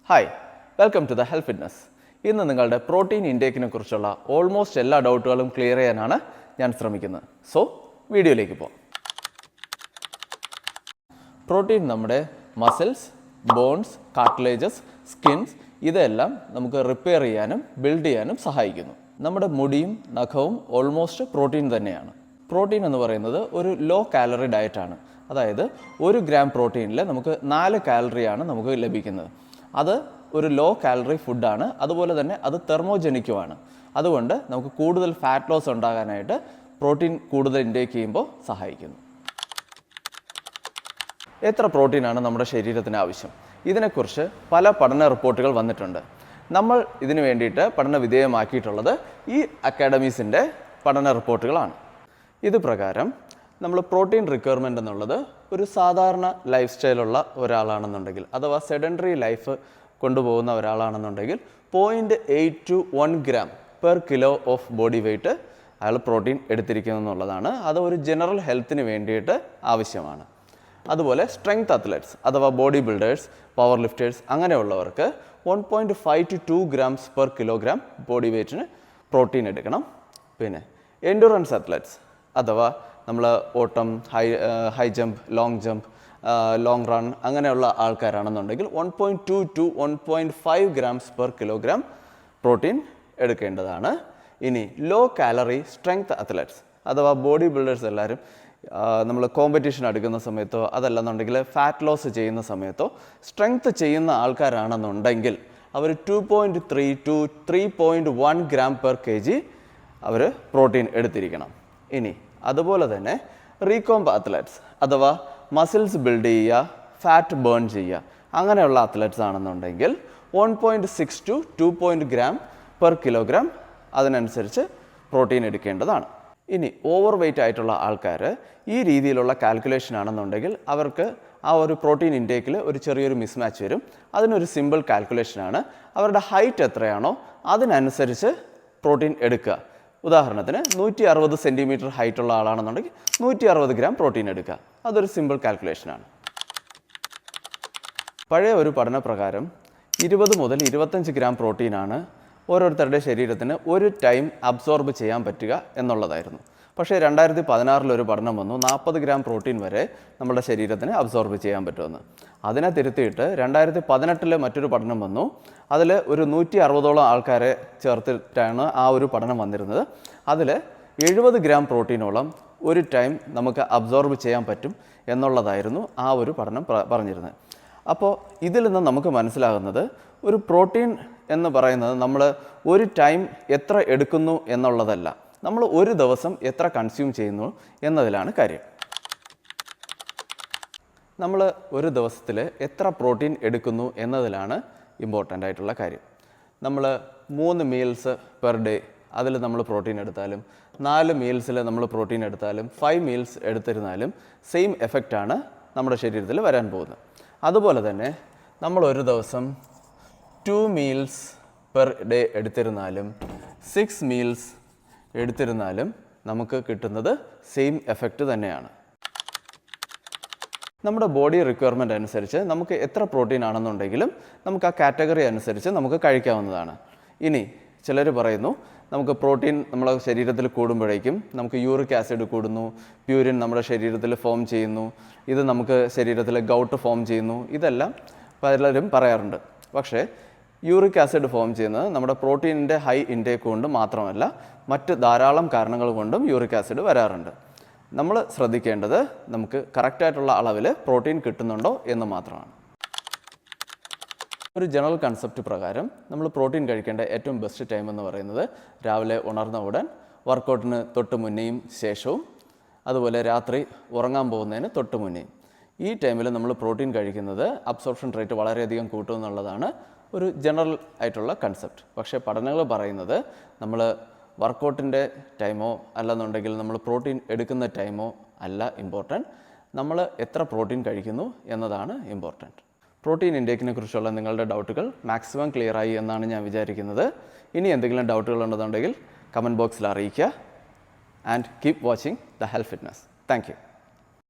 Hi, welcome to the health fitness. ഇന്ന് നിങ്ങളുടെ protein ഇൻടേക്കിനെ കുറിച്ചുള്ള ഓൾമോസ്റ്റ് എല്ലാ ഡൗട്ടുകളും ക്ലിയർ ചെയ്യാനാണ് ഞാൻ ശ്രമിക്കുന്നത്. സോ വീഡിയോയിലേക്ക് പോകാം. പ്രോട്ടീൻ നമ്മുടെ മസിൽസ്, ബോൺസ്, കാർട്ടിലേജസ്, സ്കിൻസ് ഇതെല്ലാം നമുക്ക് റിപ്പയർ ചെയ്യാനും ബിൽഡ് ചെയ്യാനും സഹായിക്കുന്നു. നമ്മുടെ മുടിയും നഖവും ഓൾമോസ്റ്റ് പ്രോട്ടീൻ തന്നെയാണ്. പ്രോട്ടീൻ എന്ന് പറയുന്നത് ഒരു ലോ കാലറി ഡയറ്റാണ്. അതായത് 1 ഗ്രാം പ്രോട്ടീനിൽ നമുക്ക് 4 കാലറിയാണ് നമുക്ക് ലഭിക്കുന്നത്. അത് ഒരു ലോ കാലറി ഫുഡാണ്. അതുപോലെ തന്നെ അത് തെർമോജനിക്കുമാണ്. അതുകൊണ്ട് നമുക്ക് കൂടുതൽ ഫാറ്റ് ലോസ് ഉണ്ടാകാനായിട്ട് പ്രോട്ടീൻ കൂടുതൽ ഇൻടേക്ക് ചെയ്യുമ്പോൾ സഹായിക്കുന്നു. എത്ര പ്രോട്ടീനാണ് നമ്മുടെ ശരീരത്തിന് ആവശ്യം? ഇതിനെക്കുറിച്ച് പല പഠന റിപ്പോർട്ടുകൾ വന്നിട്ടുണ്ട്. നമ്മൾ ഇതിനു വേണ്ടിയിട്ട് പഠന വിധേയമാക്കിയിട്ടുള്ളത് ഈ അക്കാഡമീസിൻ്റെ പഠന റിപ്പോർട്ടുകളാണ്. ഇത് പ്രകാരം നമ്മൾ പ്രോട്ടീൻ റിക്വയർമെൻ്റ് എന്നുള്ളത് ഒരു സാധാരണ ലൈഫ് സ്റ്റൈലുള്ള ഒരാളാണെന്നുണ്ടെങ്കിൽ, അഥവാ സെഡൻറ്ററി ലൈഫ് കൊണ്ടുപോകുന്ന ഒരാളാണെന്നുണ്ടെങ്കിൽ 0.8 to 1 gram per kilo of body weight അയാൾ പ്രോട്ടീൻ എടുത്തിരിക്കുന്നു എന്നുള്ളതാണ്. അത് ഒരു ജനറൽ ഹെൽത്തിന് വേണ്ടിയിട്ട് ആവശ്യമാണ്. അതുപോലെ സ്ട്രെങ്ത് അത്ലറ്റ്സ് അഥവാ ബോഡി ബിൽഡേഴ്സ്, പവർ ലിഫ്റ്റേഴ്സ് അങ്ങനെയുള്ളവർക്ക് 1.5 to 2 grams per kilogram body വെയ്റ്റിന് പ്രോട്ടീൻ എടുക്കണം. പിന്നെ എൻഡുറൻസ് അത്ലറ്റ്സ് അഥവാ നമ്മൾ ഓട്ടം, high jump, long jump, long run അങ്ങനെയുള്ള ആൾക്കാരാണെന്നുണ്ടെങ്കിൽ 1.2 to 1.5 grams per kilogram protein എടുക്കേണ്ടതാണ്. ഇനി ലോ കാലറി സ്ട്രെങ്ത് അത്ലറ്റ്സ് അഥവാ ബോഡി ബിൽഡേഴ്സ് എല്ലാവരും നമ്മൾ കോമ്പറ്റീഷൻ എടുക്കുന്ന സമയത്തോ അതല്ലെന്നുണ്ടെങ്കിൽ ഫാറ്റ് ലോസ് ചെയ്യുന്ന സമയത്തോ സ്ട്രെങ്ത് ചെയ്യുന്ന ആൾക്കാരാണെന്നുണ്ടെങ്കിൽ അവർ 2.3 to 3.1 ഗ്രാം പെർ kg അവർ പ്രോട്ടീൻ എടുത്തിരിക്കണം. ഇനി അതുപോലെ തന്നെ റീകോംബ് അത്ലറ്റ്സ് അഥവാ മസിൽസ് ബിൽഡ് ചെയ്യുക, ഫാറ്റ് ബേൺ ചെയ്യുക അങ്ങനെയുള്ള അത്ലറ്റ്സ് ആണെന്നുണ്ടെങ്കിൽ 1.6 to 2 ഗ്രാം പെർ കിലോഗ്രാം അതിനനുസരിച്ച് പ്രോട്ടീൻ എടുക്കേണ്ടതാണ്. ഇനി ഓവർ വെയ്റ്റ് ആയിട്ടുള്ള ആൾക്കാർ ഈ രീതിയിലുള്ള കാൽക്കുലേഷൻ ആണെന്നുണ്ടെങ്കിൽ അവർക്ക് ആ ഒരു പ്രോട്ടീൻ ഇൻടേക്കിൽ ഒരു ചെറിയൊരു മിസ്മാച്ച് വരും. അതിനൊരു സിമ്പിൾ കാൽക്കുലേഷനാണ്. അവരുടെ ഹൈറ്റ് എത്രയാണോ അതിനനുസരിച്ച് പ്രോട്ടീൻ എടുക്കുക. ഉദാഹരണത്തിന് 160 സെൻറ്റിമീറ്റർ ഹൈറ്റുള്ള ആളാണെന്നുണ്ടെങ്കിൽ 160 ഗ്രാം പ്രോട്ടീൻ എടുക്കുക. അതൊരു സിമ്പിൾ കാൽക്കുലേഷനാണ്. പഴയ ഒരു പഠനപ്രകാരം 20 മുതൽ 25 ഗ്രാം പ്രോട്ടീനാണ് ഓരോരുത്തരുടെ ശരീരത്തിന് ഒരു ടൈം അബ്സോർബ് ചെയ്യാൻ പറ്റുക എന്നുള്ളതായിരുന്നു. പക്ഷേ 2016 ഒരു പഠനം വന്നു 40 ഗ്രാം പ്രോട്ടീൻ വരെ നമ്മുടെ ശരീരത്തിന് അബ്സോർബ് ചെയ്യാൻ പറ്റുമെന്ന്. അതിനെ തിരുത്തിയിട്ട് 2018 മറ്റൊരു പഠനം വന്നു. അതിൽ ഒരു 160ഓളം ആൾക്കാരെ ചേർത്തിട്ടാണ് ആ ഒരു പഠനം വന്നിരുന്നത്. അതിൽ 70 ഗ്രാം പ്രോട്ടീനോളം ഒരു ടൈം നമുക്ക് അബ്സോർബ് ചെയ്യാൻ പറ്റും എന്നുള്ളതായിരുന്നു ആ ഒരു പഠനം പറഞ്ഞിരുന്നത്. അപ്പോൾ ഇതിൽ നിന്ന് നമുക്ക് മനസ്സിലാകുന്നത് ഒരു പ്രോട്ടീൻ എന്ന് പറയുന്നത് നമ്മൾ ഒരു ടൈം എത്ര എടുക്കുന്നു എന്നുള്ളതല്ല, നമ്മൾ ഒരു ദിവസം എത്ര കൺസ്യൂം ചെയ്യുന്നു എന്നതിലാണ് കാര്യം. നമ്മൾ ഒരു ദിവസത്തിൽ എത്ര പ്രോട്ടീൻ എടുക്കുന്നു എന്നതിലാണ് ഇമ്പോർട്ടൻ്റ് ആയിട്ടുള്ള കാര്യം. നമ്മൾ 3 മീൽസ് പെർ ഡേ അതിൽ നമ്മൾ പ്രോട്ടീൻ എടുത്താലും 4 മീൽസിൽ നമ്മൾ പ്രോട്ടീൻ എടുത്താലും 5 മീൽസ് എടുത്തിരുന്നാലും സെയിം എഫക്റ്റാണ് നമ്മുടെ ശരീരത്തിൽ വരാൻ പോകുന്നത്. അതുപോലെ തന്നെ നമ്മൾ ഒരു ദിവസം 2 മീൽസ് പെർ ഡേ എടുത്തിരുന്നാലും 6 മീൽസ് എടുത്തിരുന്നാലും നമുക്ക് കിട്ടുന്നത് സെയിം എഫക്റ്റ് തന്നെയാണ്. നമ്മുടെ ബോഡി റിക്വയർമെൻ്റ് അനുസരിച്ച് നമുക്ക് എത്ര പ്രോട്ടീൻ ആണെന്നുണ്ടെങ്കിലും നമുക്ക് ആ കാറ്റഗറി അനുസരിച്ച് നമുക്ക് കഴിക്കാവുന്നതാണ്. ഇനി ചിലർ പറയുന്നു നമുക്ക് പ്രോട്ടീൻ നമ്മുടെ ശരീരത്തിൽ കൂടുമ്പോഴേക്കും നമുക്ക് യൂറിക് ആസിഡ് കൂടുന്നു, പ്യൂരിൻ നമ്മുടെ ശരീരത്തിൽ ഫോം ചെയ്യുന്നു, ഇത് നമുക്ക് ശരീരത്തിൽ ഗൗട്ട് ഫോം ചെയ്യുന്നു, ഇതെല്ലാം പലരും പറയാറുണ്ട്. പക്ഷേ യൂറിക് ആസിഡ് ഫോം ചെയ്യുന്നത് നമ്മുടെ പ്രോട്ടീനിൻ്റെ ഹൈ ഇൻടേക്ക് കൊണ്ട് മാത്രമല്ല, മറ്റ് ധാരാളം കാരണങ്ങൾ കൊണ്ടും യൂറിക് ആസിഡ് വരാറുണ്ട്. നമ്മൾ ശ്രദ്ധിക്കേണ്ടത് നമുക്ക് കറക്റ്റായിട്ടുള്ള അളവിൽ പ്രോട്ടീൻ കിട്ടുന്നുണ്ടോ എന്ന് മാത്രമാണ്. ഒരു ജനറൽ കൺസെപ്റ്റ് പ്രകാരം നമ്മൾ പ്രോട്ടീൻ കഴിക്കേണ്ട ഏറ്റവും ബെസ്റ്റ് ടൈം എന്ന് പറയുന്നത് രാവിലെ ഉണർന്ന ഉടൻ, വർക്കൗട്ടിന് തൊട്ട് മുന്നേയും ശേഷവും, അതുപോലെ രാത്രി ഉറങ്ങാൻ പോകുന്നതിന് തൊട്ട് മുന്നേയും. ഈ ടൈമിൽ നമ്മൾ പ്രോട്ടീൻ കഴിക്കുന്നത് അബ്സോർപ്ഷൻ റേറ്റ് വളരെയധികം കൂട്ടും എന്നുള്ളതാണ് ഒരു ജനറൽ ആയിട്ടുള്ള കൺസെപ്റ്റ്. പക്ഷേ പഠനങ്ങൾ പറയുന്നത് നമ്മൾ വർക്കൗട്ടിൻ്റെ ടൈമോ അല്ലെന്നുണ്ടെങ്കിൽ നമ്മൾ പ്രോട്ടീൻ എടുക്കുന്ന ടൈമോ അല്ല ഇമ്പോർട്ടൻറ്റ്, നമ്മൾ എത്ര പ്രോട്ടീൻ കഴിക്കുന്നു എന്നതാണ് ഇമ്പോർട്ടൻറ്റ്. പ്രോട്ടീൻ ഇൻടേക്കിനെ കുറിച്ചുള്ള നിങ്ങളുടെ ഡൗട്ടുകൾ മാക്സിമം ക്ലിയർ ആയി എന്നാണ് ഞാൻ വിചാരിക്കുന്നത്. ഇനി എന്തെങ്കിലും ഡൗട്ടുകൾ ഉണ്ടെന്നുണ്ടെങ്കിൽ കമൻറ്റ് ബോക്സിൽ അറിയിക്കുക. And keep watching the health fitness. Thank you.